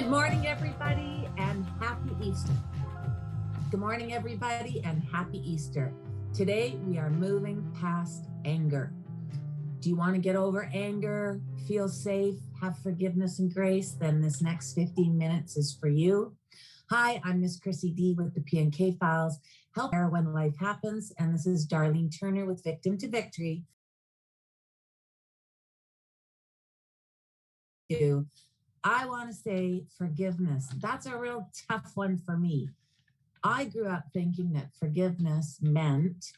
Good morning, everybody, and happy Easter. Good morning, everybody, and happy Easter. Today, we are moving past anger. Do you want to get over anger, feel safe, have forgiveness and grace? Then this next 15 minutes is for you. Hi, I'm Miss Chrissy D with the P&K Files, Help When Life Happens, and this is Darlene Turner with Victim to Victory. I want to say forgiveness. That's a real tough one for me. I grew up thinking that forgiveness meant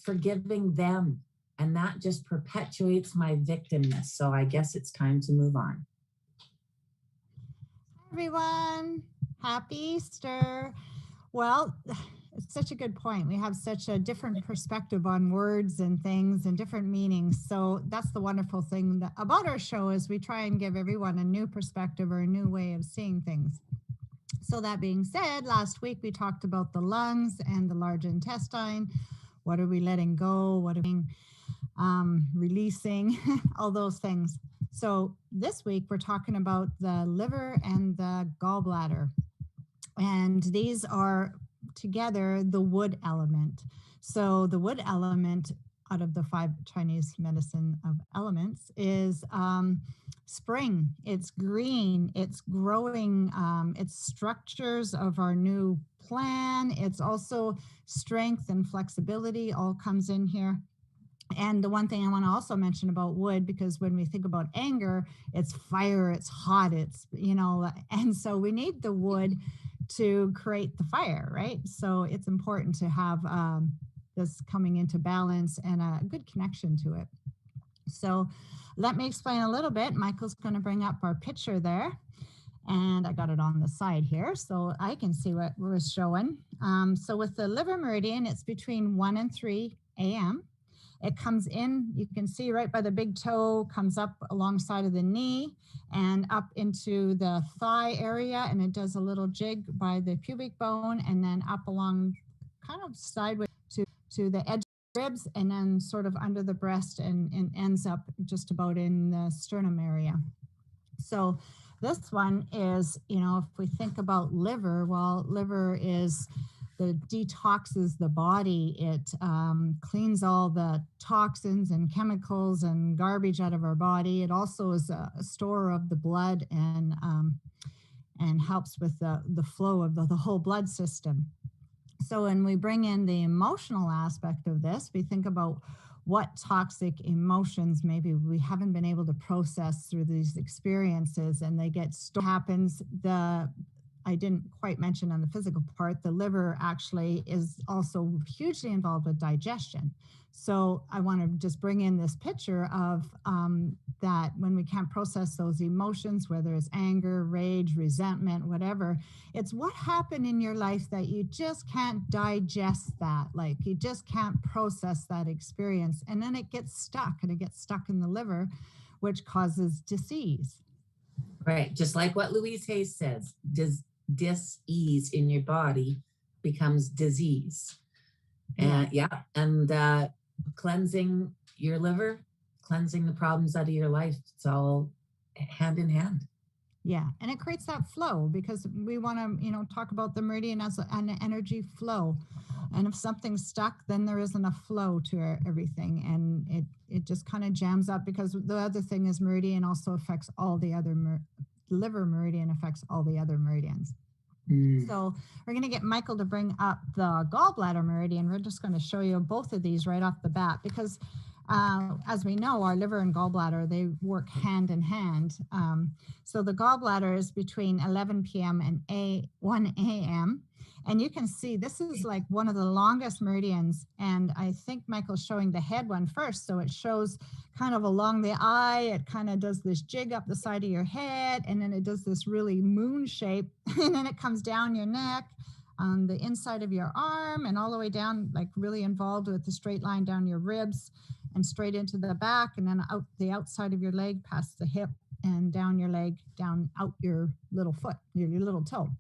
forgiving them, and that just perpetuates my victimness. So I guess it's time to move on. Hi, everyone. Happy Easter. Well, it's such a good point. We have such a different perspective on words and things and different meanings. So that's the wonderful thing about our show is we try and give everyone a new perspective or a new way of seeing things. So that being said, last week we talked about the lungs and the large intestine. What are we letting go? What are we releasing? All those things. So this week we're talking about the liver and the gallbladder. And these are together the wood element. So the wood element out of the 5 Chinese medicine of elements is spring. It's green, it's growing, it's structures of our new plan. It's also strength and flexibility all comes in here. And the one thing I want to also mention about wood, because when we think about anger, it's fire, it's hot, it's, and so we need the wood to create the fire, right? So it's important to have this coming into balance and a good connection to it. So let me explain a little bit. Michael's going to bring up our picture there. And I got it on the side here so I can see what we're showing. So with the liver meridian, it's between 1 and 3 a.m. It comes in, you can see right by the big toe, comes up alongside of the knee and up into the thigh area. And it does a little jig by the pubic bone and then up along kind of sideways to the edge of the ribs and then sort of under the breast and ends up just about in the sternum area. So this one is, if we think about liver, well, liver is detoxes the body. It cleans all the toxins and chemicals and garbage out of our body. It also is a store of the blood and helps with the flow of the whole blood system. So when we bring in the emotional aspect of this, we think about what toxic emotions maybe we haven't been able to process through these experiences, and they get happens. I didn't quite mention on the physical part, the liver actually is also hugely involved with digestion. So I want to just bring in this picture of that when we can't process those emotions, whether it's anger, rage, resentment, whatever, it's what happened in your life that you just can't digest that. Like you just can't process that experience. And then it gets stuck in the liver, which causes disease. Right. Just like what Louise Hayes says, dis-ease in your body becomes disease. And cleansing your liver, cleansing the problems out of your life, it's all hand in hand. Yeah, and it creates that flow because we want to, talk about the meridian as an energy flow. And if something's stuck, then there isn't a flow to everything. And it just kind of jams up because the other thing is meridian also affects all the other, liver meridian affects all the other meridians. So we're going to get Michael to bring up the gallbladder meridian. We're just going to show you both of these right off the bat because as we know, our liver and gallbladder, they work hand in hand. So the gallbladder is between 11 p.m. and 1 a.m. And you can see this is like one of the longest meridians. And I think Michael's showing the head one first. So it shows kind of along the eye. It kind of does this jig up the side of your head. And then it does this really moon shape. And then it comes down your neck on the inside of your arm and all the way down, like really involved with the straight line down your ribs and straight into the back. And then out the outside of your leg, past the hip and down your leg, down out your little foot, your little toe.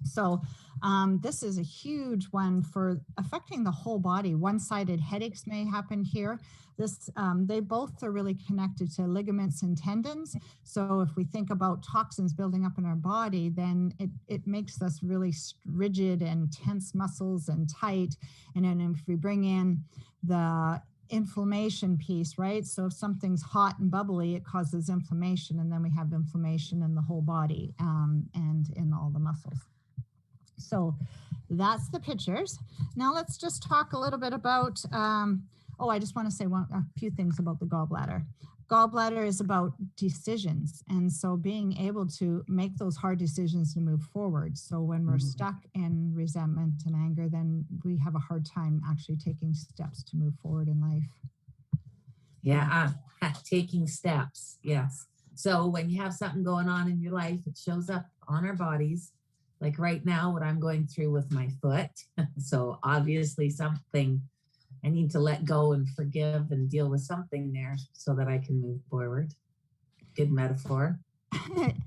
So this is a huge one for affecting the whole body. One-sided headaches may happen here. They both are really connected to ligaments and tendons. So if we think about toxins building up in our body, then it makes us really rigid and tense muscles and tight. And then if we bring in the inflammation piece, right? So if something's hot and bubbly, it causes inflammation, and then we have inflammation in the whole body and in all the muscles. So that's the pictures. Now let's just talk a little bit about, I just want to say a few things about the gallbladder. Gallbladder is about decisions. And so being able to make those hard decisions to move forward. So when we're stuck in resentment and anger, then we have a hard time actually taking steps to move forward in life. Yeah, taking steps. Yes. So when you have something going on in your life, it shows up on our bodies. Like right now, what I'm going through with my foot. So obviously something I need to let go and forgive and deal with something there so that I can move forward. Good metaphor.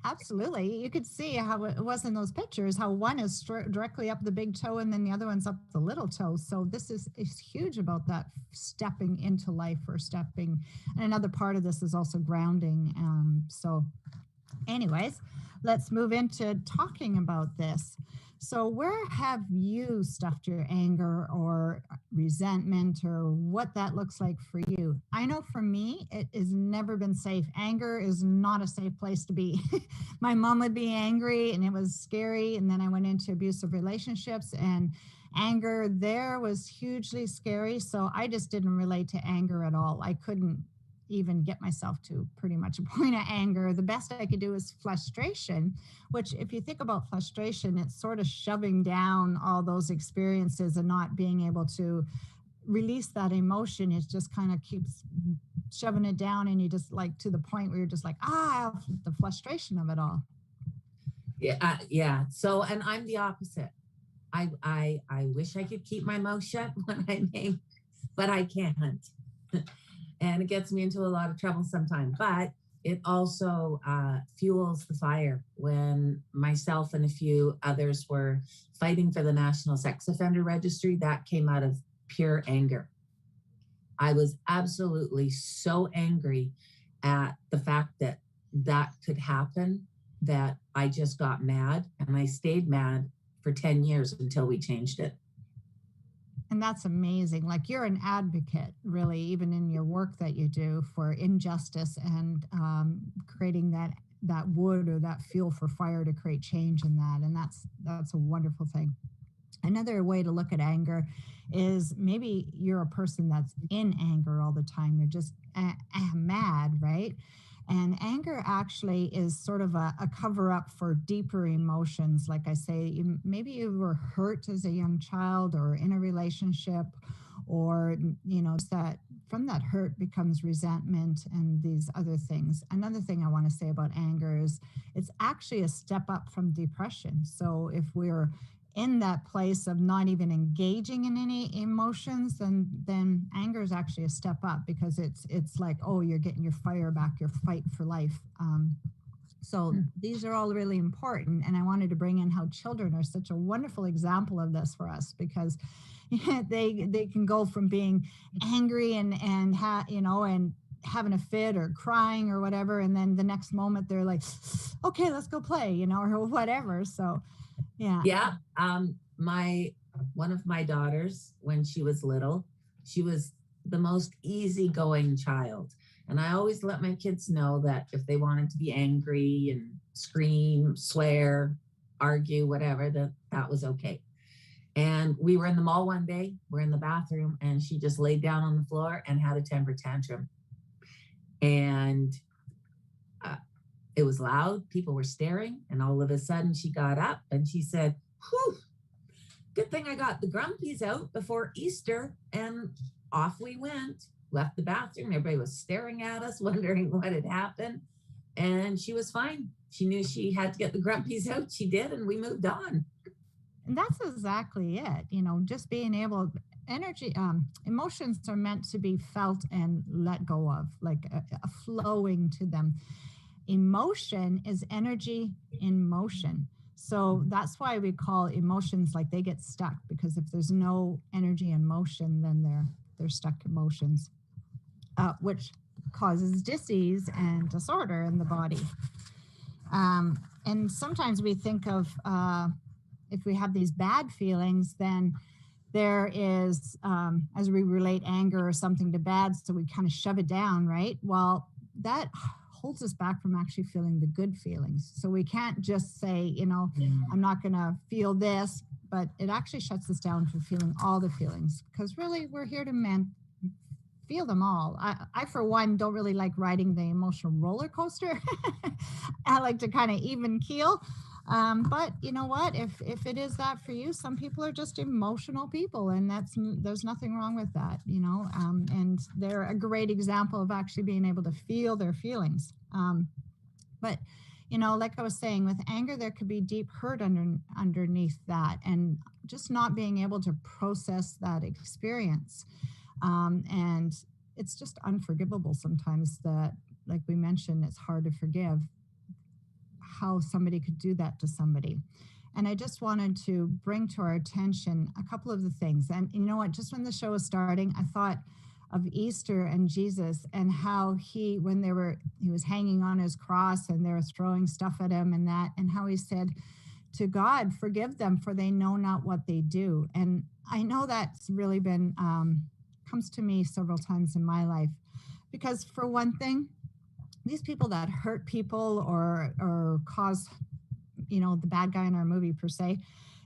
Absolutely. You could see how it was in those pictures, how one is directly up the big toe and then the other one's up the little toe. So this is huge about that stepping into life or stepping. And another part of this is also grounding. So anyways, let's move into talking about this. So where have you stuffed your anger or resentment, or what that looks like for you? I know for me, it has never been safe. Anger is not a safe place to be. My mom would be angry and it was scary. And then I went into abusive relationships, and anger there was hugely scary. So I just didn't relate to anger at all. I couldn't even get myself to pretty much a point of anger. The best I could do is frustration, which if you think about frustration, it's sort of shoving down all those experiences and not being able to release that emotion. It just kind of keeps shoving it down, and you just like to the point where you're just like, the frustration of it all. Yeah. So, and I'm the opposite. I wish I could keep my mouth shut when I'm angry, but I can't. And it gets me into a lot of trouble sometimes, but it also fuels the fire. When myself and a few others were fighting for the National Sex Offender Registry, that came out of pure anger. I was absolutely so angry at the fact that that could happen that I just got mad, and I stayed mad for 10 years until we changed it. And that's amazing. Like, you're an advocate, really, even in your work that you do for injustice and creating that wood or that fuel for fire to create change in that. And that's a wonderful thing. Another way to look at anger is maybe you're a person that's in anger all the time. You're just mad, right? And anger actually is sort of a cover up for deeper emotions. Like I say, maybe you were hurt as a young child or in a relationship, or, that from that hurt becomes resentment and these other things. Another thing I want to say about anger is it's actually a step up from depression. So if we're in that place of not even engaging in any emotions, then anger is actually a step up, because it's like, oh, you're getting your fire back, your fight for life. So these are all really important. And I wanted to bring in how children are such a wonderful example of this for us, because they can go from being angry and having a fit or crying or whatever, and then the next moment they're like, okay, let's go play, or whatever. So yeah. One of my daughters, when she was little, she was the most easygoing child. And I always let my kids know that if they wanted to be angry and scream, swear, argue, whatever, that was okay. And we were in the mall one day, we're in the bathroom, and she just laid down on the floor and had a temper tantrum. And it was loud, people were staring, and all of a sudden she got up and she said, whew, good thing I got the grumpies out before Easter. And off we went, left the bathroom. Everybody was staring at us, wondering what had happened. And she was fine. She knew she had to get the grumpies out. She did, and we moved on. And that's exactly it. Just being able, emotions are meant to be felt and let go of, like a flowing to them. Emotion is energy in motion. So that's why we call emotions like they get stuck, because if there's no energy and motion, then they're stuck emotions, which causes disease and disorder in the body. And sometimes we think of if we have these bad feelings, then there is, as we relate anger or something to bad, so we kind of shove it down, right? Well, that holds us back from actually feeling the good feelings. So we can't just say, I'm not going to feel this, but it actually shuts us down from feeling all the feelings, because really we're here to feel them all. I, for one, don't really like riding the emotional roller coaster. I like to kind of even keel. But you know what? If it is that for you, some people are just emotional people, and there's nothing wrong with that, and they're a great example of actually being able to feel their feelings. But like I was saying, with anger, there could be deep hurt underneath that, and just not being able to process that experience. And it's just unforgivable sometimes that, like we mentioned, it's hard to forgive how somebody could do that to somebody. And I just wanted to bring to our attention a couple of the things. And you know what, just when the show was starting, I thought of Easter and Jesus, and how he was hanging on his cross and they were throwing stuff at him and how he said to God, forgive them, for they know not what they do. And I know that's really been comes to me several times in my life, because for one thing, these people that hurt people or cause, the bad guy in our movie per se,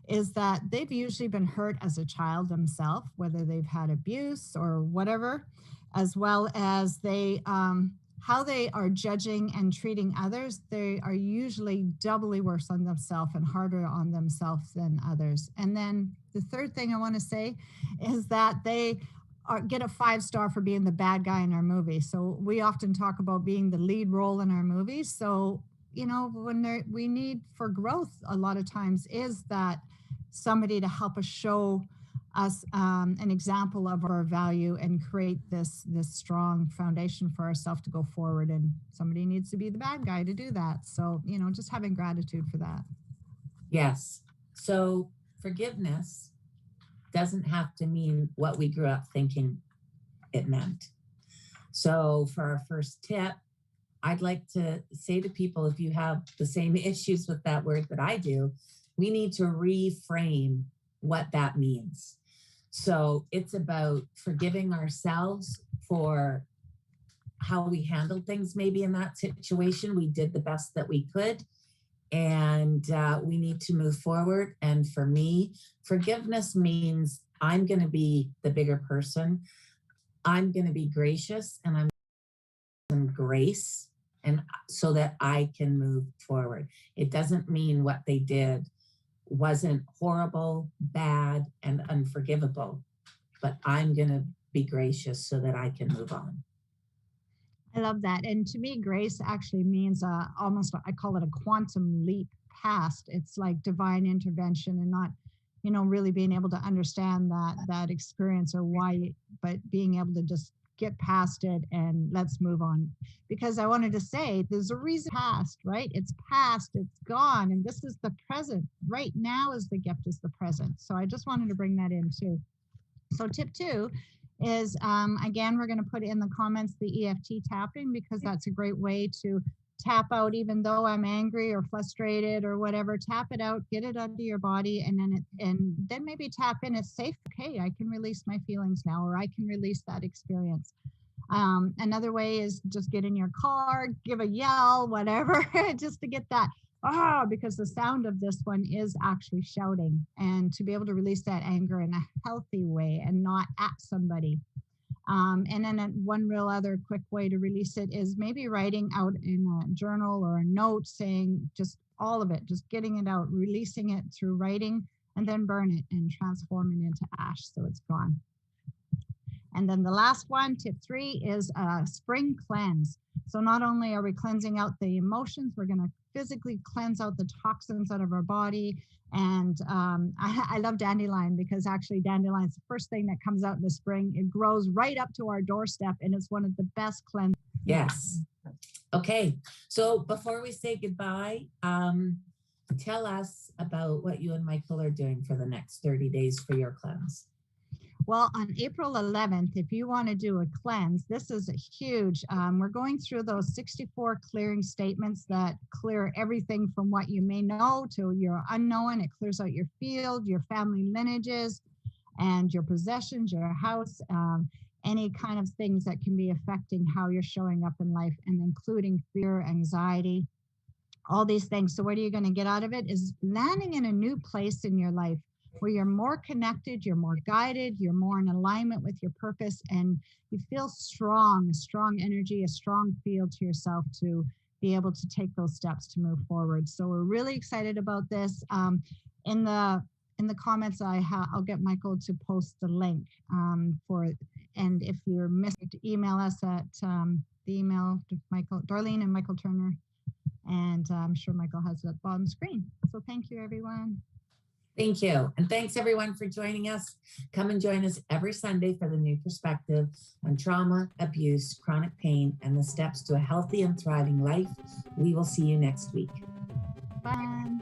is that they've usually been hurt as a child themselves, whether they've had abuse or whatever, as well as how they are judging and treating others. They are usually doubly worse on themselves and harder on themselves than others. And then the third thing I want to say is that they get a 5-star for being the bad guy in our movie. So we often talk about being the lead role in our movies. So, when we need for growth, a lot of times is that somebody to help us show us an example of our value and create this strong foundation for ourselves to go forward. And somebody needs to be the bad guy to do that. So, just having gratitude for that. Yes. So forgiveness doesn't have to mean what we grew up thinking it meant. So for our first tip, I'd like to say to people, if you have the same issues with that word that I do, we need to reframe what that means. So it's about forgiving ourselves for how we handled things maybe in that situation. We did the best that we could, and we need to move forward. And for me, forgiveness means I'm going to be the bigger person. I'm going to be gracious, and I'm some grace, and so that I can move forward. It doesn't mean what they did wasn't horrible, bad, and unforgivable, but I'm going to be gracious so that I can move on. I love that. And to me, grace actually means almost, I call it a quantum leap past. It's like divine intervention, and not, really being able to understand that experience or why, but being able to just get past it and let's move on. Because I wanted to say, there's a reason past, right? It's past, it's gone. And this is the present. Right now is the gift, is the present. So I just wanted to bring that in too. So tip 2 is, again, we're going to put in the comments the EFT tapping, because that's a great way to tap out, even though I'm angry or frustrated or whatever. Tap it out, get it out of your body, and then maybe tap in. It's safe. Okay, I can release my feelings now, or I can release that experience. Another way is just get in your car, give a yell, whatever, just to get that. Because the sound of this one is actually shouting, and to be able to release that anger in a healthy way and not at somebody. And then one real other quick way to release it is maybe writing out in a journal or a note, saying just all of it, just getting it out, releasing it through writing, and then burn it and transform it into ash so it's gone. And then the last one, tip 3, is a spring cleanse. So not only are we cleansing out the emotions, we're going to physically cleanse out the toxins out of our body. And I love dandelion, because actually dandelion is the first thing that comes out in the spring. It grows right up to our doorstep, and it's one of the best cleanses. Yes. Okay. So before we say goodbye, tell us about what you and Michael are doing for the next 30 days for your cleanse. Well, on April 11th, if you want to do a cleanse, this is a huge, we're going through those 64 clearing statements that clear everything from what you may know to your unknown. It clears out your field, your family lineages, and your possessions, your house, any kind of things that can be affecting how you're showing up in life, and including fear, anxiety, all these things. So what are you going to get out of it is landing in a new place in your life where you're more connected, you're more guided, you're more in alignment with your purpose, and you feel strong, a strong energy, a strong feel to yourself to be able to take those steps to move forward. So we're really excited about this. In the comments, I'll get Michael to post the link for it. And if you're missed, email us at the email to Michael, Darlene and Michael Turner. And I'm sure Michael has it at the bottom screen. So thank you, everyone. Thank you. And thanks, everyone, for joining us. Come and join us every Sunday for the new perspective on trauma, abuse, chronic pain, and the steps to a healthy and thriving life. We will see you next week. Bye.